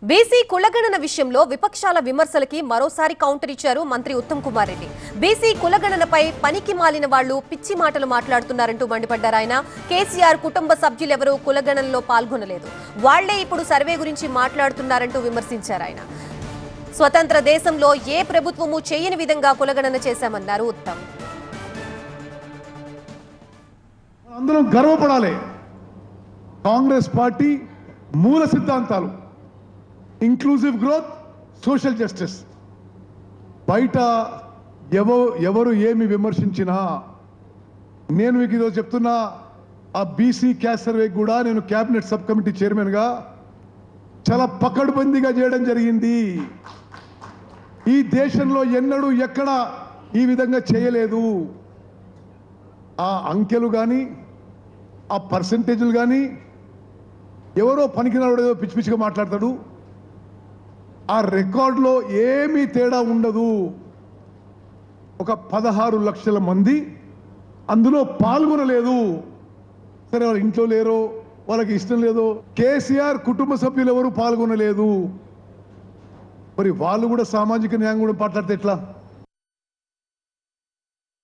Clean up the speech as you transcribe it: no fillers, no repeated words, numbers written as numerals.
BC కులగణన విషయంలో విపక్షాల విమర్శలకి మరోసారి కౌంటర్ ఇచ్చారు మంత్రి ఉత్తమ్ కుమార్ రెడ్డి. బీసీ కులగణనపై పనికి మాలిన వాళ్లు పిచ్చి మాటలు మాట్లాడుతున్నారంటూ మండిపడ్డారు ఆయన. కేసీఆర్ కుటుంబ సభ్యులెవరూ కులగణనలో పాల్గొనలేదు, వాళ్లే ఇప్పుడు సర్వే గురించి మాట్లాడుతున్నారంటూ విమర్శించారు ఆయన. స్వతంత్ర దేశంలో ఏ ప్రభుత్వము చేయని విధంగా కులగణన చేశామన్నారు ఉత్తమ్. అందరం గర్వపడాలి. కాంగ్రెస్ పార్టీ మూల సిద్ధాంతాలు ఇంక్లూజివ్ గ్రోత్, సోషల్ జస్టిస్. బయట ఎవరు ఏమి విమర్శించినా నేను మీకు ఈరోజు చెప్తున్నా, ఆ బీసీ క్యాస్ట్ సర్వే కూడా నేను క్యాబినెట్ సబ్ కమిటీ చైర్మన్గా చాలా పకడ్బందీగా చేయడం జరిగింది. ఈ దేశంలో ఎన్నడూ ఎక్కడ ఈ విధంగా చేయలేదు. ఆ అంకెలు కానీ ఆ పర్సంటేజ్లు కానీ ఎవరో పనికిరాడు ఏదో పిచ్చి పిచ్చిగా మాట్లాడతాడు. ఆ రికార్డులో ఏమీ తేడా ఉండదు. ఒక 16 లక్షల మంది అందులో పాల్గొనలేదు. సరే, వాళ్ళ ఇంట్లో లేరో, వాళ్ళకి ఇష్టం లేదో. కేసీఆర్ కుటుంబ సభ్యులు ఎవరు పాల్గొనలేదు. మరి వాళ్ళు కూడా సామాజిక న్యాయం కూడా మాట్లాడితే ఎట్లా?